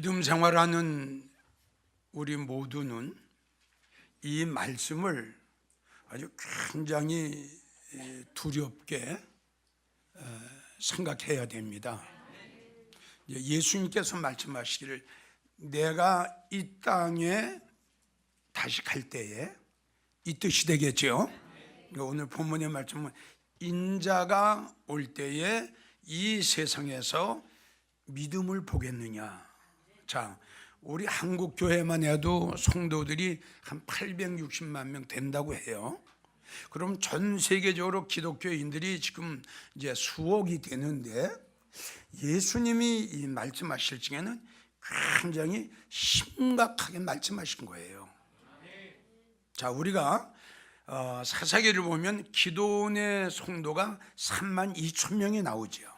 믿음 생활하는 우리 모두는 이 말씀을 아주 굉장히 두렵게 생각해야 됩니다. 예수님께서 말씀하시기를 내가 이 땅에 다시 갈 때에, 이 뜻이 되겠죠. 오늘 본문의 말씀은 인자가 올 때에 이 세상에서 믿음을 보겠느냐. 자, 우리 한국 교회만 해도 성도들이 한 860만 명 된다고 해요. 그럼 전 세계적으로 기독교인들이 지금 이제 수억이 되는데, 예수님이 이 말씀하실 적에는 굉장히 심각하게 말씀하신 거예요. 자, 우리가 사사기를 보면 기도원의 성도가 3만 2천 명이 나오죠.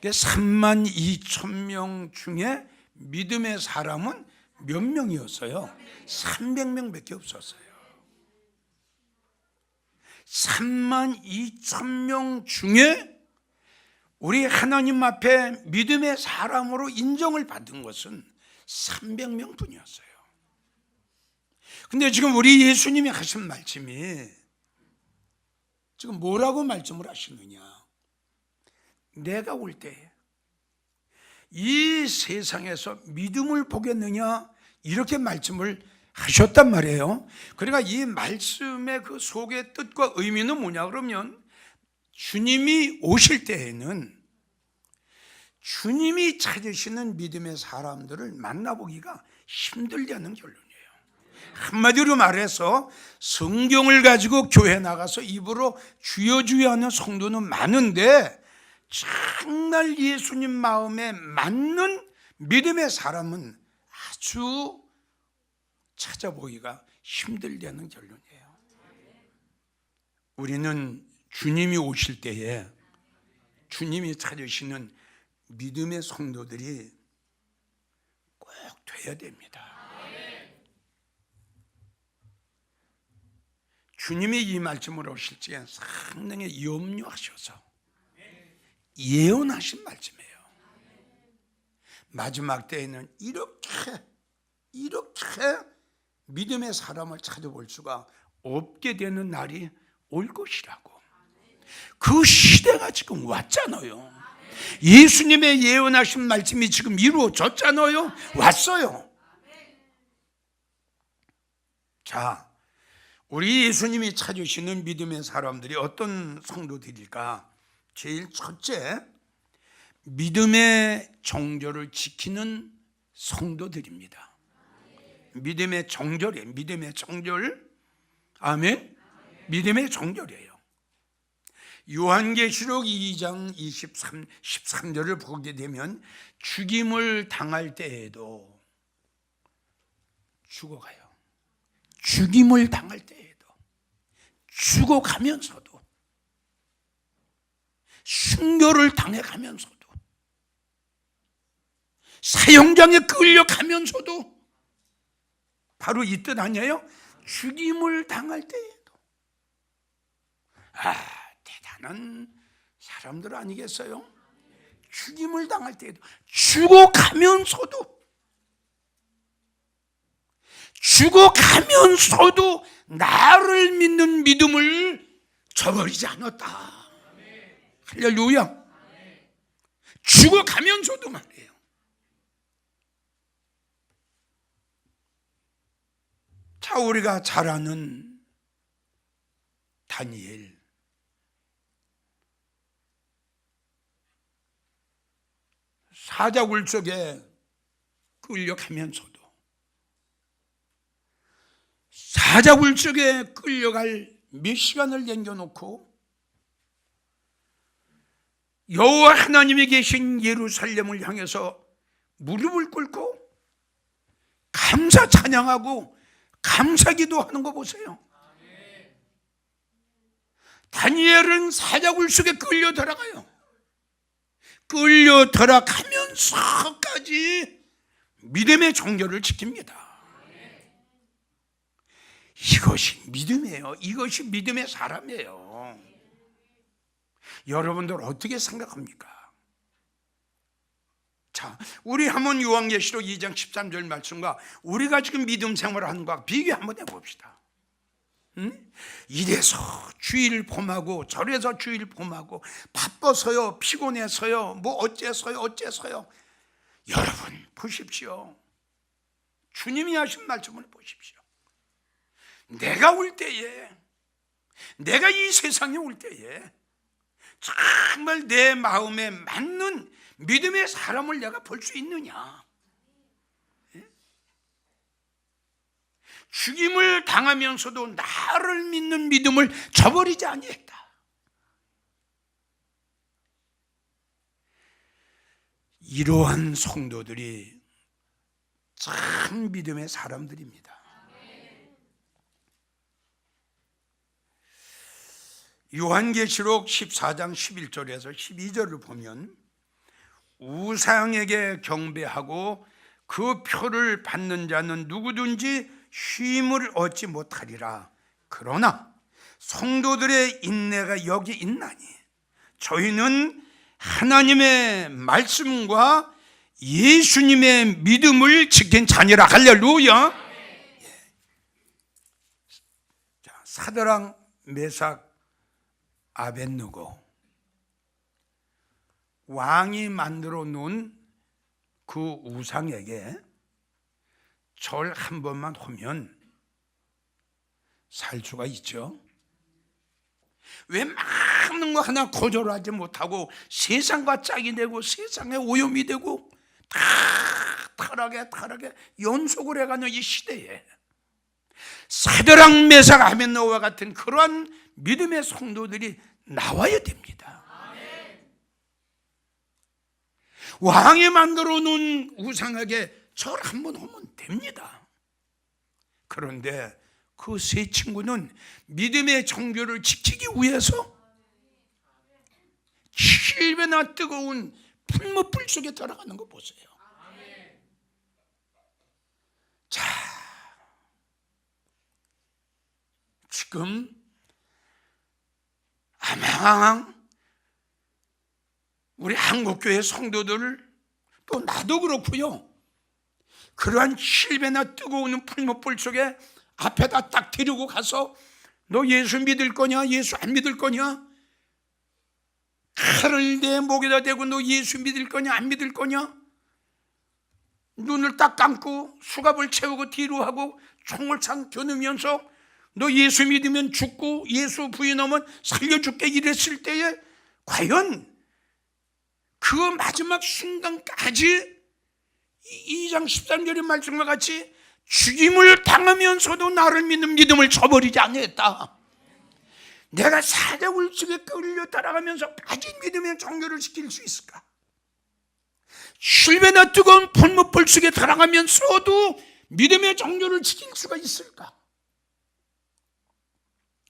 3만 2천 명 중에 믿음의 사람은 몇 명이었어요? 300명밖에 없었어요. 3만 2천 명 중에 우리 하나님 앞에 믿음의 사람으로 인정을 받은 것은 300명 뿐이었어요. 근데 지금 우리 예수님이 하신 말씀이 지금 뭐라고 말씀을 하시느냐? 내가 올 때 이 세상에서 믿음을 보겠느냐, 이렇게 말씀을 하셨단 말이에요. 그러니까 이 말씀의 그 속의 뜻과 의미는 뭐냐 그러면, 주님이 오실 때에는 주님이 찾으시는 믿음의 사람들을 만나보기가 힘들다는 결론이에요. 한마디로 말해서 성경을 가지고 교회 나가서 입으로 주여 주여 하는 성도는 많은데, 정말 예수님 마음에 맞는 믿음의 사람은 아주 찾아보기가 힘들다는 결론이에요. 우리는 주님이 오실 때에 주님이 찾으시는 믿음의 성도들이 꼭 돼야 됩니다. 주님이 이 말씀을 오실 적에 상당히 염려하셔서 예언하신 말씀이에요. 마지막 때에는 이렇게 믿음의 사람을 찾아볼 수가 없게 되는 날이 올 것이라고. 그 시대가 지금 왔잖아요. 예수님의 예언하신 말씀이 지금 이루어졌잖아요. 왔어요. 자, 우리 예수님이 찾으시는 믿음의 사람들이 어떤 성도들일까? 제일 첫째, 믿음의 정절을 지키는 성도들입니다. 믿음의 정절이에요. 믿음의 정절. 아멘. 믿음의 정절이에요. 요한계시록 2장 13절을 보게 되면 죽임을 당할 때에도 죽어가요. 죽임을 당할 때에도 죽어가면서도, 순교를 당해가면서도, 사형장에 끌려가면서도, 바로 이 뜻 아니에요? 죽임을 당할 때에도. 대단한 사람들 아니겠어요? 죽임을 당할 때에도, 죽어가면서도 나를 믿는 믿음을 저버리지 않았다. 할렐루야. 죽어가면서도 말이에요. 자, 우리가 잘 아는 다니엘. 사자굴 속에 끌려가면서도, 사자굴 속에 끌려갈 몇 시간을 남겨놓고 여호와 하나님이 계신 예루살렘을 향해서 무릎을 꿇고 감사 찬양하고 감사기도 하는 거 보세요. 다니엘은 사자굴 속에 끌려 들어가요. 끌려 들어가면서까지 믿음의 정절을 지킵니다. 이것이 믿음이에요. 이것이 믿음의 사람이에요. 여러분들 어떻게 생각합니까? 자, 자, 우리 한번 요한계시록 2장 13절 말씀과 우리가 지금 믿음 생활을 하는 것과 비교 한번 해봅시다. 응? 이래서 주일 봄하고 저래서 주일 봄하고 바빠서요, 피곤해서요, 뭐 어째서요. 여러분 보십시오. 주님이 하신 말씀을 보십시오. 내가 올 때에, 내가 이 세상에 올 때에 정말 내 마음에 맞는 믿음의 사람을 내가 볼 수 있느냐? 죽임을 당하면서도 나를 믿는 믿음을 저버리지 아니했다. 이러한 성도들이 참 믿음의 사람들입니다. 요한계시록 14장 11절에서 12절을 보면 우상에게 경배하고 그 표를 받는 자는 누구든지 쉼을 얻지 못하리라. 그러나 성도들의 인내가 여기 있나니 저희는 하나님의 말씀과 예수님의 믿음을 지킨 자녀라. 할렐루야. 자, 사드락, 메삭, 아벳느고, 왕이 만들어 놓은 그 우상에게 절 한 번만 하면 살 수가 있죠. 왜 많은 거 하나 거절하지 못하고 세상과 짝이 되고 세상에 오염이 되고 다 타락에 연속을 해가는 이 시대에 사드락, 메삭, 아벳느고와 같은 그러한 믿음의 성도들이 나와야 됩니다. 왕이 만들어 놓은 우상에게 절 한번 하면 됩니다. 그런데 그 세 친구는 믿음의 정교를 지키기 위해서 7배나 뜨거운 풀무불 속에 들어가는 거 보세요. 자, 지금 아마 우리 한국교회 성도들, 또 나도 그렇고요, 그러한 7배나 뜨거운 풀무불 속에 앞에다 딱 데리고 가서 너 예수 믿을 거냐, 예수 안 믿을 거냐, 칼을 내 목에다 대고 너 예수 믿을 거냐, 안 믿을 거냐, 눈을 딱 감고 수갑을 채우고 뒤로 하고 총을 창 겨누면서 너 예수 믿으면 죽고 예수 부인하면 살려줄게 이랬을 때에 과연 그 마지막 순간까지 2장 13절의 말씀과 같이 죽임을 당하면서도 나를 믿는 믿음을 저버리지 않았다. 내가 사자굴 속에 끌려 따라가면서 가진 믿음의 정교를 지킬 수 있을까? 7배나 뜨거운 풀무불 속에 들어가면서도 믿음의 정교를 지킬 수가 있을까?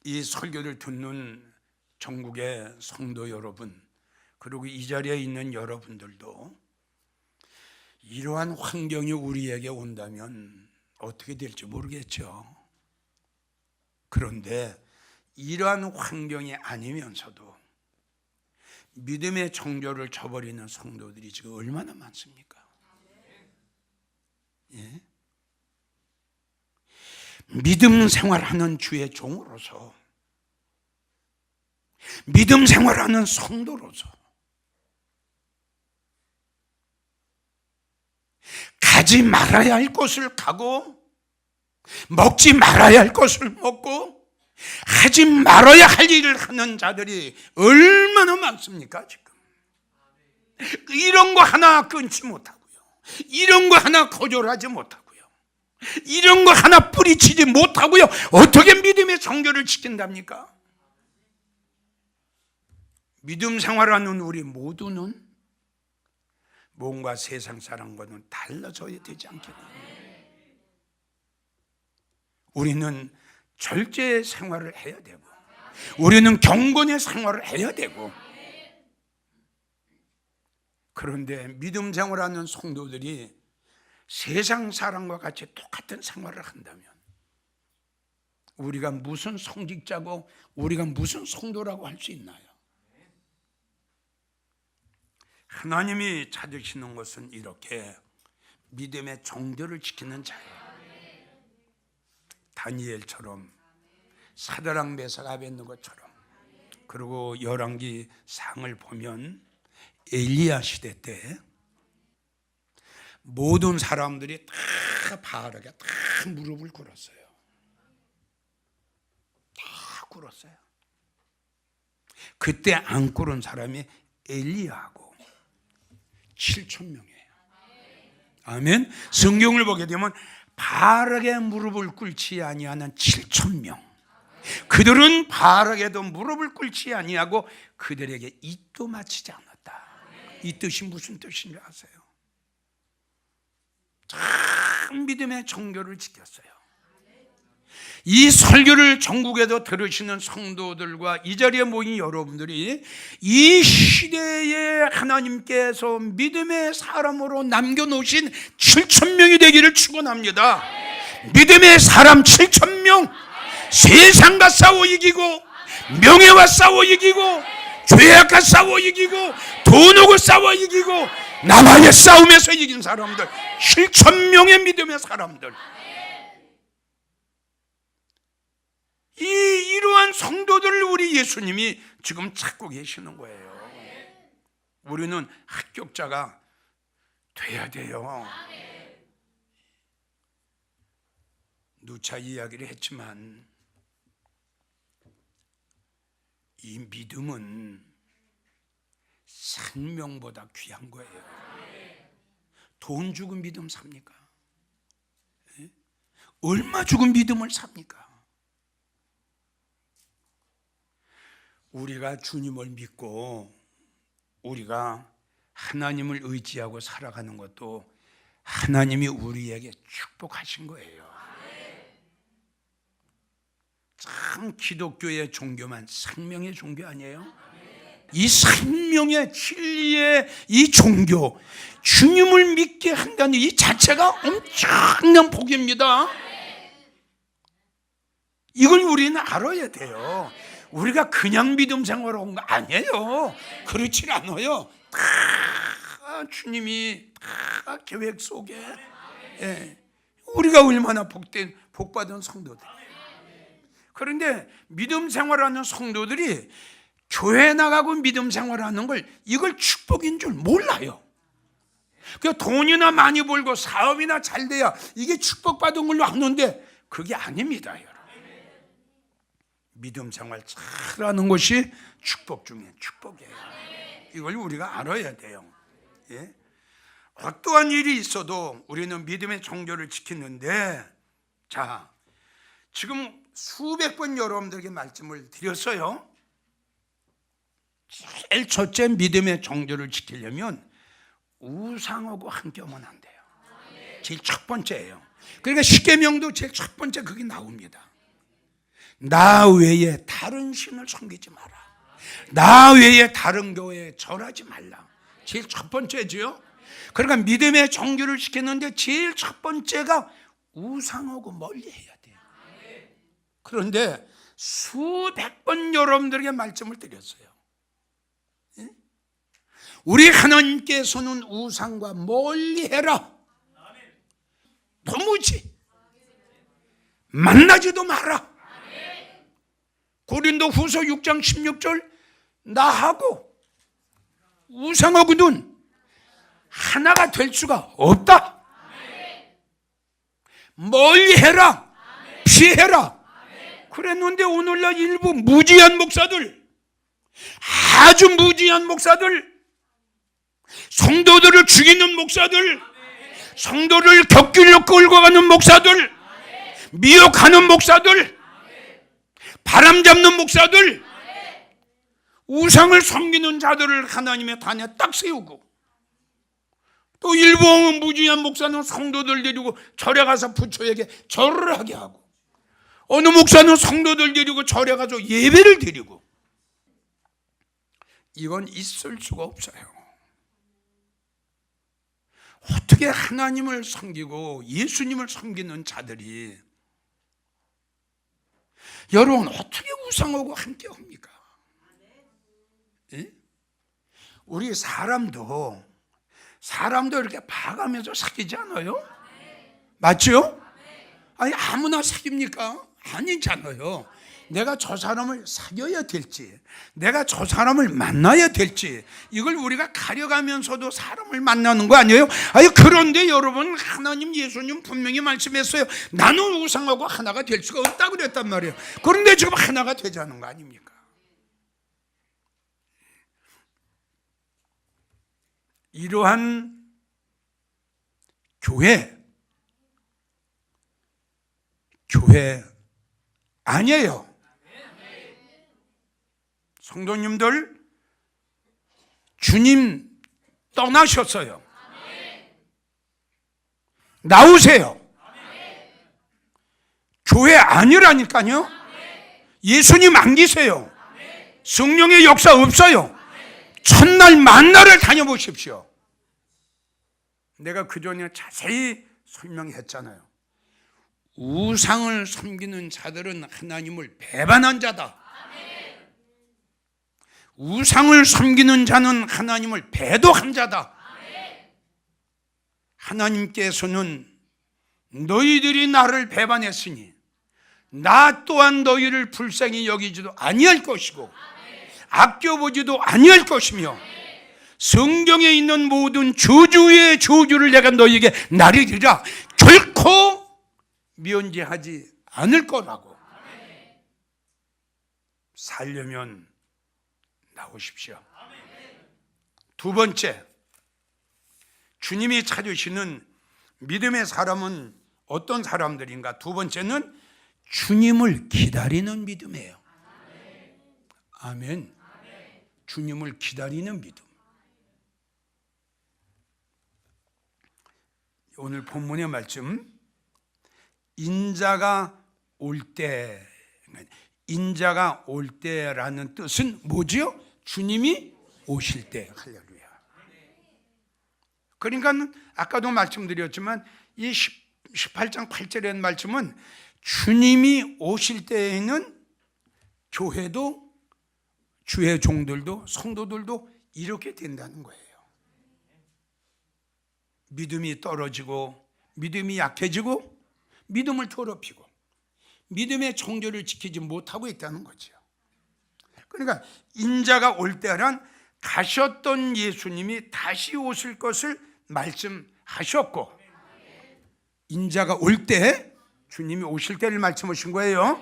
이 설교를 듣는 전국의 성도 여러분, 그리고 이 자리에 있는 여러분들도 이러한 환경이 우리에게 온다면 어떻게 될지 모르겠죠. 그런데 이러한 환경이 아니면서도 믿음의 정교를 저버리는 성도들이 지금 얼마나 많습니까? 예? 믿음 생활하는 주의 종으로서, 믿음 생활하는 성도로서 가지 말아야 할 것을 가고 먹지 말아야 할 것을 먹고 하지 말아야 할 일을 하는 자들이 얼마나 많습니까? 지금 이런 거 하나 끊지 못하고요, 이런 거 하나 거절하지 못하고요, 이런 거 하나 뿌리치지 못하고요, 어떻게 믿음의 정교를 지킨답니까? 믿음 생활하는 우리 모두는 뭔가 세상 사람과는 달라져야 되지 않겠나? 우리는 절제 생활을 해야 되고, 우리는 경건의 생활을 해야 되고, 그런데 믿음 생활하는 성도들이 세상 사람과 같이 똑같은 생활을 한다면 우리가 무슨 성직자고 우리가 무슨 성도라고 할 수 있나요? 하나님이 찾으시는 것은 이렇게 믿음의 정도를 지키는 자예요. 다니엘처럼, 사드락 메삭 아벳느고처럼. 그리고 열왕기 상을 보면 엘리야 시대 때 모든 사람들이 다 바알에게 다 무릎을 꿇었어요. 다 꿇었어요. 그때 안 꿇은 사람이 엘리야하고 7천 명이에요. 아멘. 성경을 보게 되면 바알에게 무릎을 꿇지 아니하는 7천 명, 그들은 바알에게도 무릎을 꿇지 아니하고 그들에게 입도 맞히지 않았다. 이 뜻이 무슨 뜻인지 아세요? 참 믿음의 정교를 지켰어요. 이 설교를 전국에도 들으시는 성도들과 이 자리에 모인 여러분들이 이 시대에 하나님께서 믿음의 사람으로 남겨놓으신 7천 명이 되기를 축원합니다. 믿음의 사람 7천 명, 세상과 싸워 이기고, 명예와 싸워 이기고, 죄악과 싸워 이기고, 돈하고 싸워 이기고, 나와의 싸움에서 이긴 사람들, 7천 명의 믿음의 사람들. 이러한 성도들을 우리 예수님이 지금 찾고 계시는 거예요. 우리는 합격자가 돼야 돼요. 누차 이야기를 했지만 이 믿음은 생명보다 귀한 거예요. 돈 주고 믿음 삽니까? 얼마 주고 믿음을 삽니까? 우리가 주님을 믿고 우리가 하나님을 의지하고 살아가는 것도 하나님이 우리에게 축복하신 거예요. 참 기독교의 종교만 생명의 종교 아니에요? 이 생명의 진리의 이 종교, 주님을 믿게 한다는 이 자체가 엄청난 복입니다. 이걸 우리는 알아야 돼요. 우리가 그냥 믿음 생활한 거 아니에요. 그렇지 않아요. 다 주님이 다 계획 속에, 우리가 얼마나 복받은 성도들. 그런데 믿음 생활하는 성도들이 교회 나가고 믿음 생활하는 걸 이걸 축복인 줄 몰라요. 그 돈이나 많이 벌고 사업이나 잘 돼야 이게 축복받은 걸로 아는데 그게 아닙니다, 여러분. 믿음 생활 잘하는 것이 축복 중에 축복이에요. 이걸 우리가 알아야 돼요. 어떠한 일이 있어도 우리는 믿음의 정조를 지키는데, 자, 지금 수백 번 여러분들에게 말씀을 드렸어요. 제일 첫째 믿음의 정조를 지키려면 우상하고 함께하면 안 돼요. 제일 첫 번째예요. 그러니까 십계명도 제일 첫 번째 그게 나옵니다. 나 외에 다른 신을 섬기지 마라. 나 외에 다른 교회에 절하지 말라. 제일 첫 번째죠. 그러니까 믿음의 정규를 지켰는데 제일 첫 번째가 우상하고 멀리 해야 돼요. 그런데 수백 번 여러분들에게 말씀을 드렸어요. 우리 하나님께서는 우상과 멀리 해라. 도무지 만나지도 마라. 고린도 후서 6장 16절, 나하고 우상하고는 하나가 될 수가 없다. 멀리 해라. 피해라. 그랬는데 오늘날 일부 무지한 목사들, 아주 무지한 목사들, 성도들을 죽이는 목사들, 성도를 격길로 끌고 가는 목사들, 미혹하는 목사들, 바람 잡는 목사들, 우상을 섬기는 자들을 하나님의 단에 딱 세우고, 또 일부 무지한 목사는 성도들 데리고 절에 가서 부처에게 절을 하게 하고, 어느 목사는 성도들 데리고 절에 가서 예배를 드리고, 이건 있을 수가 없어요. 어떻게 하나님을 섬기고 예수님을 섬기는 자들이, 여러분 어떻게 우상하고 함께 합니까? 우리 사람도 이렇게 봐가면서 사귀지 않아요? 맞죠? 아니 아무나 사깁니까? 아니잖아요. 내가 저 사람을 사귀어야 될지, 내가 저 사람을 만나야 될지, 이걸 우리가 가려가면서도 사람을 만나는 거 아니에요? 아니 그런데 여러분, 하나님 예수님 분명히 말씀했어요. 나는 우상하고 하나가 될 수가 없다 그랬단 말이에요. 그런데 지금 하나가 되자는 거 아닙니까? 이러한 교회 아니에요. 성도님들, 주님 떠나셨어요. 나오세요. 교회 아니라니까요. 예수님 안 계세요. 성령의 역사 없어요. 첫날 만나를 다녀보십시오. 내가 그전에 자세히 설명했잖아요. 우상을 섬기는 자들은 하나님을 배반한 자다. 우상을 섬기는 자는 하나님을 배도한 자다. 하나님께서는 너희들이 나를 배반했으니 나 또한 너희를 불쌍히 여기지도 아니할 것이고 아껴보지도 아니할 것이며 성경에 있는 모든 저주의 저주를 내가 너희에게 나르리라. 결코 면제하지 않을 거라고. 살려면 나오십시오. 두 번째, 주님이 찾으시는 믿음의 사람은 어떤 사람들인가? 두 번째는 주님을 기다리는 믿음이에요. 아멘. 주님을 기다리는 믿음. 오늘 본문의 말씀, 인자가 올 때라는 뜻은 뭐지요? 주님이 오실 때. 할렐루야. 그러니까 아까도 말씀드렸지만 이 18장 8절의 말씀은 주님이 오실 때에는 교회도 주의 종들도 성도들도 이렇게 된다는 거예요. 믿음이 떨어지고 믿음이 약해지고 믿음을 더럽히고 믿음의 정절을 지키지 못하고 있다는 거죠. 그러니까 인자가 올 때란 가셨던 예수님이 다시 오실 것을 말씀하셨고, 인자가 올 때 주님이 오실 때를 말씀하신 거예요.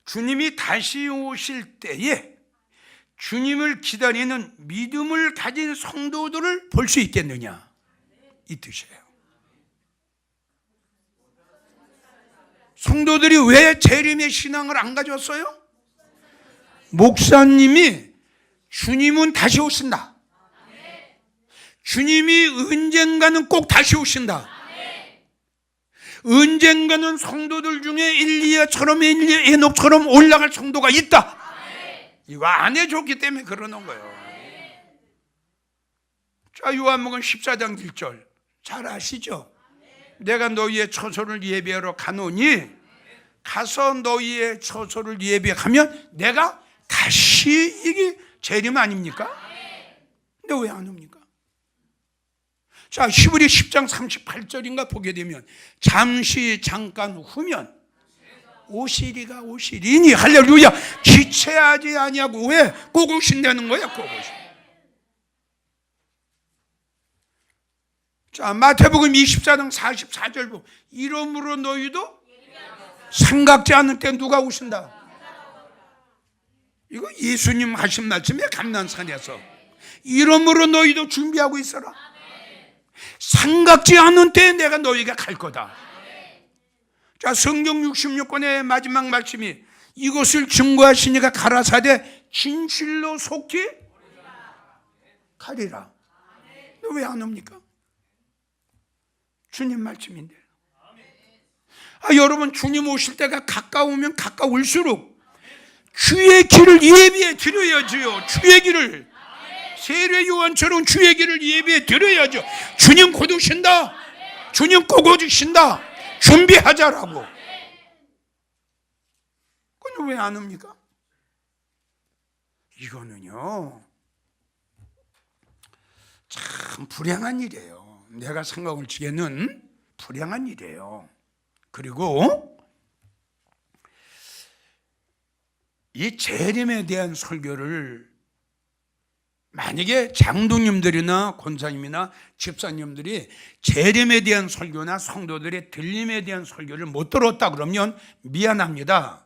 주님이 다시 오실 때에 주님을 기다리는 믿음을 가진 성도들을 볼 수 있겠느냐, 이 뜻이에요. 성도들이 왜 재림의 신앙을 안 가졌어요? 목사님이 주님은 다시 오신다, 주님이 언젠가는 꼭 다시 오신다, 언젠가는 성도들 중에 엘리야처럼 에녹처럼 올라갈 성도가 있다, 이거 안 해줬기 때문에 그러는 거예요. 자, 요한복음 14장 1절 잘 아시죠? 내가 너희의 처소를 예배하러 가노니 가서 너희의 처소를 예배하면 내가 다시, 이게 재림 아닙니까? 근데 왜 안 옵니까? 자, 히브리 10장 38절인가 보게 되면 잠시 잠깐 후면 오시리가 오시리니, 할렐루야. 기체하지 아니하고 왜 꼭 오신다는 거야? 꼭 오신. 자, 마태복음 24장 44절 보면 이러므로 너희도 생각지 않을 때 누가 오신다? 이거 예수님 하신 말씀에 감난산에서 이러므로 너희도 준비하고 있어라. 생각지 않은 때에 내가 너희가 갈 거다. 자, 성경 66권의 마지막 말씀이 이것을 증거하시니까 가라사대 진실로 속히 가리라. 왜 안 옵니까? 주님 말씀인데. 여러분, 주님 오실 때가 가까우면 가까울수록 주의 길을 예비해 드려야죠. 주의 길을, 세례 요한처럼 주의 길을 예비해 드려야죠. 주님 곧 오신다, 주님 꼭 오신다, 준비하자라고. 그건 왜 안 옵니까? 이거는요, 참 불행한 일이에요. 내가 생각을 지게는 불행한 일이에요. 그리고 이 재림에 대한 설교를 만약에 장로님들이나 권사님이나 집사님들이 재림에 대한 설교나 성도들의 들림에 대한 설교를 못 들었다 그러면 미안합니다.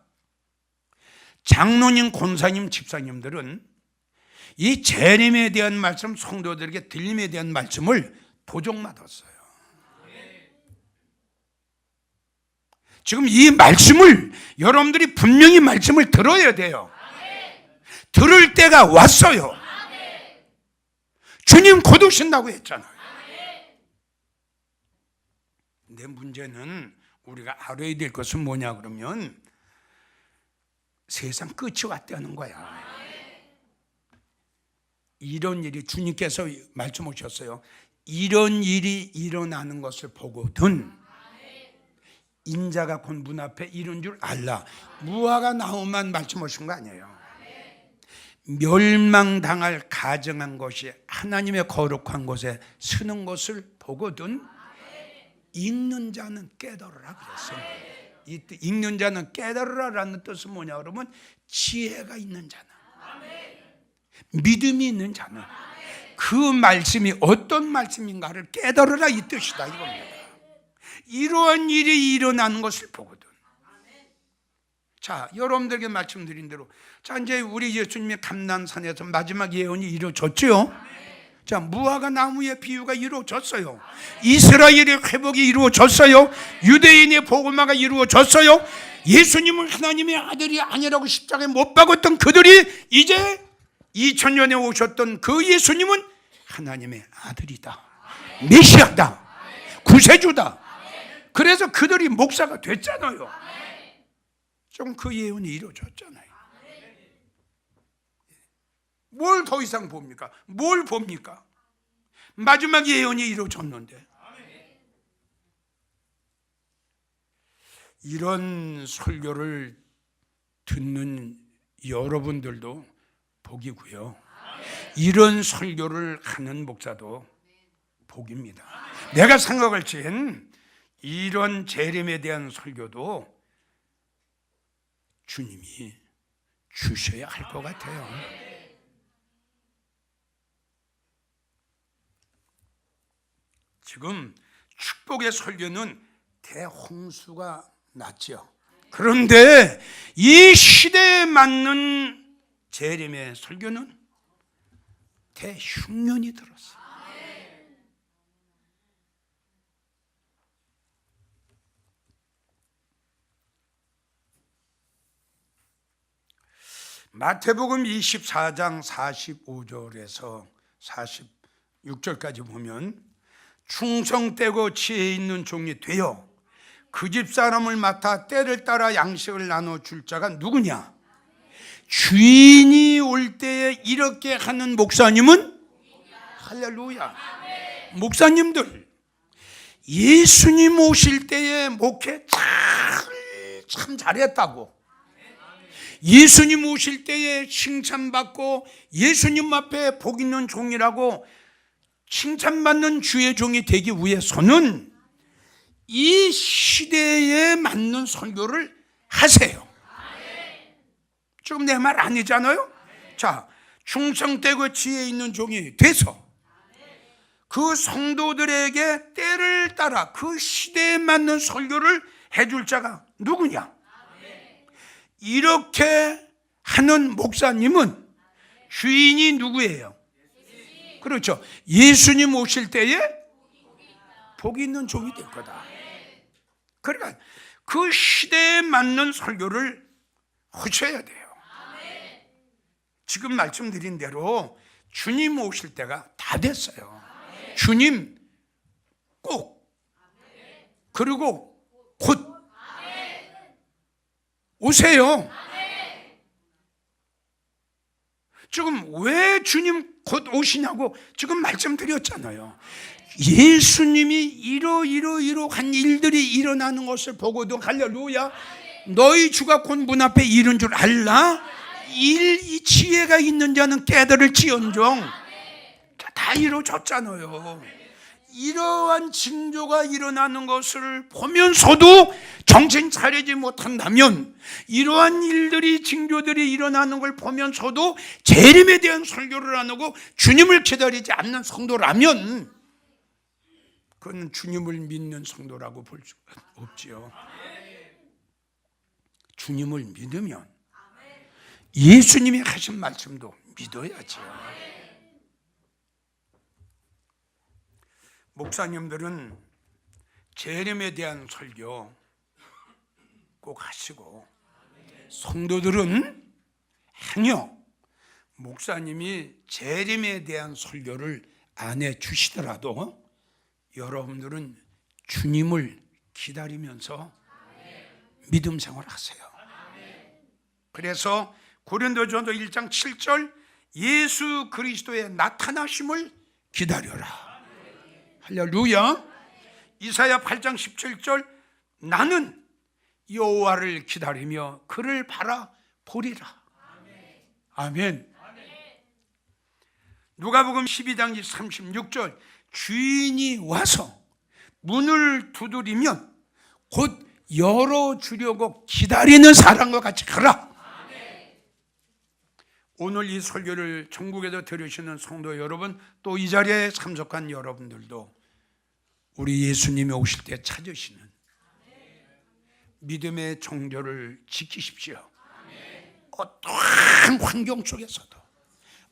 장로님, 권사님, 집사님들은 이 재림에 대한 말씀, 성도들에게 들림에 대한 말씀을 도적맞았어요. 지금 이 말씀을 여러분들이 분명히 말씀을 들어야 돼요. 들을 때가 왔어요. 주님 곧 오신다고 했잖아요. 근데 문제는 우리가 알아야 될 것은 뭐냐 그러면 세상 끝이 왔다는 거야. 이런 일이 주님께서 말씀하셨어요. 이런 일이 일어나는 것을 보거든 인자가 곧 문 앞에 이른 줄 알라. 무화과 나무만 말씀하신 거 아니에요. 멸망당할 가증한 것이 하나님의 거룩한 곳에 서는 것을 보거든 읽는 자는 깨달으라 그랬어요. 이 읽는 자는 깨달으라라는 뜻은 뭐냐 그러면 지혜가 있는 자는, 믿음이 있는 자는 그 말씀이 어떤 말씀인가를 깨달으라 이 뜻이다 이겁니다. 이러한 일이 일어나는 것을 보거든. 자, 여러분들에게 말씀드린 대로 자 이제 우리 예수님이 감난산에서 마지막 예언이 이루어졌죠. 자, 무화과 나무의 비유가 이루어졌어요. 이스라엘의 회복이 이루어졌어요. 유대인의 복음화가 이루어졌어요. 예수님은 하나님의 아들이 아니라고 십자가에 못 박았던 그들이 이제 2000년에 오셨던 그 예수님은 하나님의 아들이다, 메시아다, 구세주다. 그래서 그들이 목사가 됐잖아요. 좀 그 예언이 이루어졌잖아요. 뭘 더 이상 봅니까? 뭘 봅니까? 마지막 예언이 이루어졌는데. 이런 설교를 듣는 여러분들도 복이고요. 이런 설교를 하는 목사도 복입니다. 내가 생각할 땐 이런 재림에 대한 설교도 주님이 주셔야 할 것 같아요. 지금 축복의 설교는 대홍수가 났죠. 그런데 이 시대에 맞는 재림의 설교는 대흉년이 들었어요. 마태복음 24장 45절에서 46절까지 보면 충성되고 지혜 있는 종이 되어 그 집 사람을 맡아 때를 따라 양식을 나눠줄 자가 누구냐? 주인이 올 때에 이렇게 하는 목사님은 할렐루야. 목사님들 예수님 오실 때에 목회 참 잘했다고, 예수님 오실 때에 칭찬받고 예수님 앞에 복 있는 종이라고 칭찬받는 주의 종이 되기 위해서는 이 시대에 맞는 설교를 하세요. 지금 내 말 아니잖아요. 자, 충성되고 지혜 있는 종이 돼서 그 성도들에게 때를 따라 그 시대에 맞는 설교를 해줄 자가 누구냐? 이렇게 하는 목사님은 주인이 누구예요? 그렇죠. 예수님 오실 때에 복이 있는 종이 될 거다. 그러니까 그 시대에 맞는 설교를 하셔야 돼요. 지금 말씀드린 대로 주님 오실 때가 다 됐어요. 주님 꼭, 그리고 곧 오세요. 지금 왜 주님 곧 오시냐고 지금 말씀드렸잖아요. 예수님이 이러한 일들이 일어나는 것을 보고도 할렐루야, 너희 주가 곧 문 앞에 이른 줄 알라. 이 지혜가 있는 자는 깨달을지언정. 자, 다 이루어졌잖아요. 이러한 징조가 일어나는 것을 보면서도 정신 차리지 못한다면, 이러한 일들이, 징조들이 일어나는 걸 보면서도 재림에 대한 설교를 안 하고 주님을 기다리지 않는 성도라면 그건 주님을 믿는 성도라고 볼 수가 없지요. 주님을 믿으면 예수님이 하신 말씀도 믿어야지요. 목사님들은 재림에 대한 설교 꼭 하시고, 성도들은 행여 목사님이 재림에 대한 설교를 안 해주시더라도 여러분들은 주님을 기다리면서 믿음 생활하세요. 그래서 고린도전서 1장 7절, 예수 그리스도의 나타나심을 기다려라. 할렐루야. 이사야 8장 17절, 나는 여호와를 기다리며 그를 바라보리라. 아멘. 누가복음 12장 36절, 주인이 와서 문을 두드리면 곧 열어주려고 기다리는 사람과 같이 가라. 오늘 이 설교를 전국에서 들으시는 성도 여러분, 또 이 자리에 참석한 여러분들도 우리 예수님이 오실 때 찾으시는 믿음의 정조를 지키십시오. 어떠한 환경 속에서도,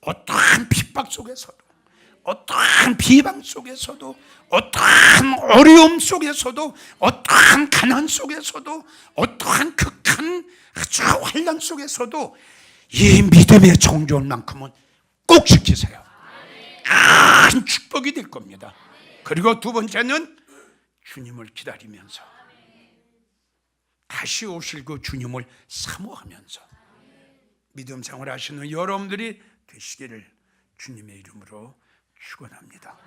어떠한 핍박 속에서도, 어떠한 비방 속에서도, 어떠한 어려움 속에서도, 어떠한 가난 속에서도, 어떠한 극한 아주 환난 속에서도 이 믿음의 정조만큼은 꼭 지키세요. 큰 축복이 될 겁니다. 그리고 두 번째는 주님을 기다리면서, 다시 오실 그 주님을 사모하면서 믿음 생활하시는 여러분들이 되시기를 주님의 이름으로 축원합니다.